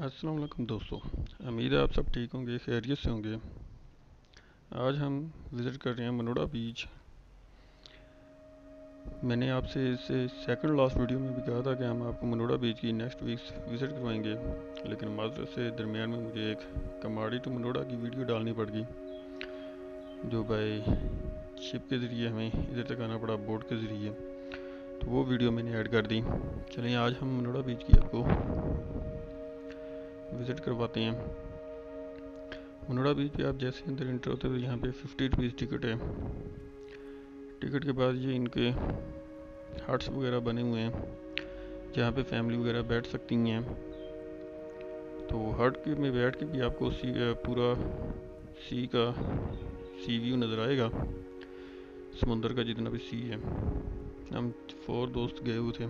अस्सलाम वालेकुम दोस्तों। उम्मीद है आप सब ठीक होंगे, खैरियत से होंगे। आज हम विज़िट कर रहे हैं मनोड़ा बीच। मैंने आपसे इससे सेकंड लास्ट वीडियो में भी कहा था कि हम आपको मनोड़ा बीच की नेक्स्ट वीक विज़िट करवाएंगे, लेकिन माज़रत से दरमियान में मुझे एक कमाड़ी टू मनोड़ा की वीडियो डालनी पड़ गई, जो बाय शिप के ज़रिए हमें इधर तक आना पड़ा, बोट के ज़रिए। तो वो वीडियो मैंने ऐड कर दी। चलिए आज हम मनोड़ा बीच की आपको विज़िट करवाते हैं। मनोड़ा बीच पे आप जैसे अंदर इंटर होते हो, यहाँ पे 50 रुपीज़ टिकट है। टिकट के बाद ये इनके हट्स वगैरह बने हुए हैं जहाँ पे फैमिली वगैरह बैठ सकती हैं। तो हट के में बैठ के भी आपको पूरा सी व्यू नज़र आएगा, समुंदर का जितना भी सी है। हम 4 दोस्त गए हुए थे,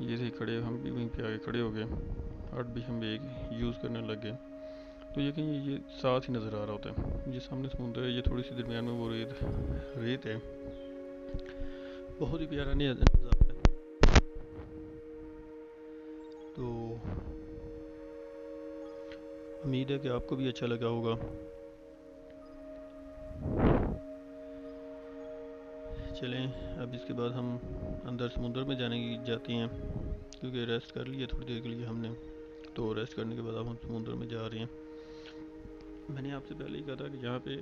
ये थे खड़े, हम भी वहीं पे आगे खड़े हो गए। हट भी हम एक यूज़ करने लग गए। तो ये साथ ही नज़र आ रहा होता है। ये सामने समुंदर है, ये थोड़ी सी दरमियान में वो रेत है। बहुत ही प्यारा नज़ारा है। तो उम्मीद है कि आपको भी अच्छा लगा होगा। चलें अब इसके बाद हम अंदर समुंदर में जाते हैं, क्योंकि रेस्ट कर लिया थोड़ी देर के लिए हमने। तो रेस्ट करने के बाद अब हम समुंदर में जा रहे हैं। मैंने आपसे पहले ही कहा था कि यहाँ पे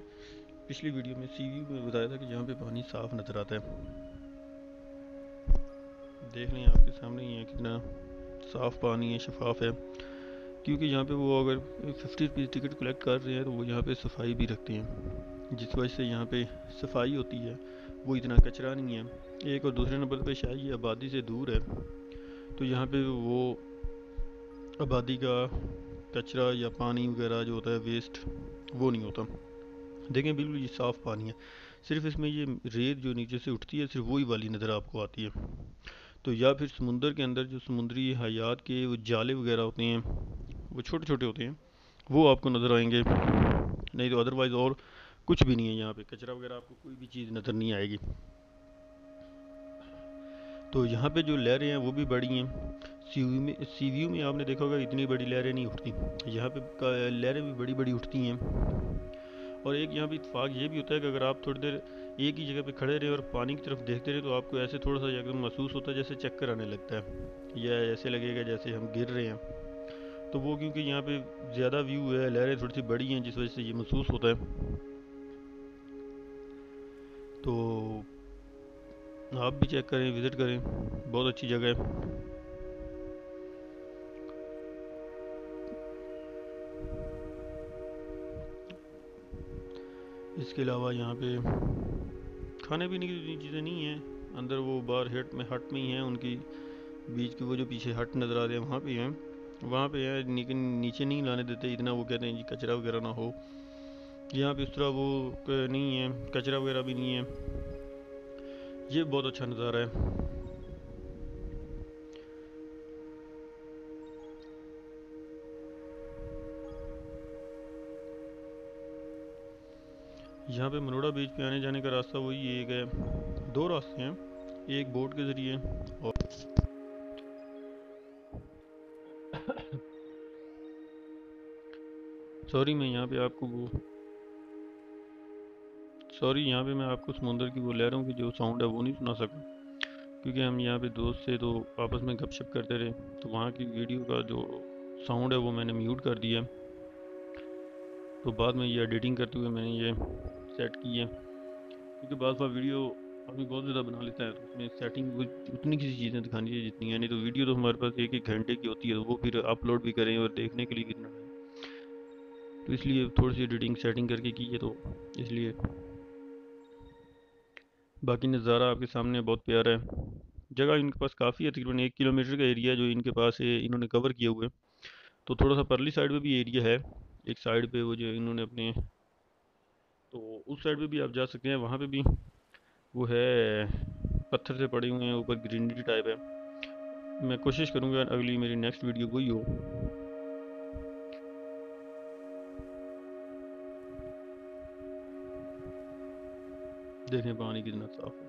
पिछली वीडियो में सी व्यू में बताया था कि यहाँ पे पानी साफ़ नज़र आता है। देख लें आपके सामने ही है कितना साफ़ पानी है, शफाफ है। क्योंकि यहाँ पे वो अगर 50 रुपीज़ टिकट कलेक्ट कर रहे हैं तो वो यहाँ पे सफाई भी रखते हैं, जिस वजह से यहाँ पे सफाई होती है, वो इतना कचरा नहीं है। एक और दूसरे नंबर पे शायद ये आबादी से दूर है, तो यहाँ पे वो आबादी का कचरा या पानी वगैरह जो होता है वेस्ट, वो नहीं होता। देखें बिल्कुल ये साफ़ पानी है, सिर्फ इसमें ये रेत जो नीचे से उठती है सिर्फ वही वाली नज़र आपको आती है। तो या फिर समुंदर के अंदर जो समुद्री हयात के वो जाले वगैरह होते हैं, वो छोटे छोटे होते हैं, वो आपको नज़र आएंगे। नहीं तो अदरवाइज़ और कुछ भी नहीं है। यहाँ पे कचरा वगैरह आपको कोई भी चीज़ नज़र नहीं आएगी। तो यहाँ पे जो लहरें हैं वो भी बड़ी हैं। सी व्यू में आपने देखा होगा इतनी बड़ी लहरें नहीं उठती, यहाँ पे लहरें भी बड़ी बड़ी उठती हैं। और एक यहाँ पे इत्तेफाक ये भी होता है कि अगर आप थोड़ी देर एक ही जगह पे खड़े रहे और पानी की तरफ देखते रहे तो आपको ऐसे थोड़ा सा एकदम महसूस होता है जैसे चक्कर आने लगता है, या ऐसे लगेगा जैसे हम गिर रहे हैं। तो वो क्योंकि यहाँ पे ज़्यादा व्यू है, लहरें थोड़ी सी बड़ी हैं, जिस वजह से ये महसूस होता है। तो आप भी चेक करें, विज़िट करें, बहुत अच्छी जगह है। इसके अलावा यहाँ पे खाने पीने की चीज़ें नहीं हैं अंदर, वो बाहर हट में ही हैं उनकी। बीच के वो जो पीछे हट नज़र आ रहे हैं वहाँ पे हैं, वहाँ पे है, लेकिन नीचे नहीं लाने देते इतना, वो कहते हैं जी कचरा वगैरह ना हो। यहाँ पे इस तरह वो नहीं है, कचरा वगैरह भी नहीं है। ये बहुत अच्छा नज़ारा है। यहाँ पे मनोड़ा बीच पे आने जाने का रास्ता वही एक है, 2 रास्ते हैं, एक बोट के ज़रिए और सॉरी मैं यहाँ पे आपको वो सॉरी यहाँ पे मैं आपको समुंदर की वो लहरों की जो साउंड है वो नहीं सुना सका, क्योंकि हम यहाँ पे दोस्त से तो आपस में गपशप करते रहे, तो वहाँ की वीडियो का जो साउंड है वो मैंने म्यूट कर दिया। तो बाद में ये एडिटिंग करते हुए मैंने ये सेट की है, क्योंकि बाद बार वीडियो आदमी बहुत ज़्यादा बना लेता है, तो उसमें सेटिंग उतनी किसी चीज़ें दिखानी चाहिए जितनी है, नहीं तो वीडियो तो हमारे पास एक एक घंटे की होती है, तो वो फिर अपलोड भी करें और देखने के लिए कितना है। तो इसलिए थोड़ी सी एडिटिंग सेटिंग करके की है, तो इसलिए बाकी नज़ारा आपके सामने बहुत प्यारा है। जगह इनके पास काफ़ी है, तकरीबन 1 किलोमीटर का एरिया जो इनके पास है इन्होंने कवर किया हुआ है। तो थोड़ा सा परली साइड में भी एरिया है, एक साइड पे वो जो इन्होंने अपने, तो उस साइड पे भी आप जा सकते हैं। वहाँ पे भी वो है, पत्थर से पड़े हुए हैं, ऊपर ग्रीनरी टाइप है। मैं कोशिश करूँगा अगली मेरी नेक्स्ट वीडियो वही हो। देखें पानी कितना साफ है।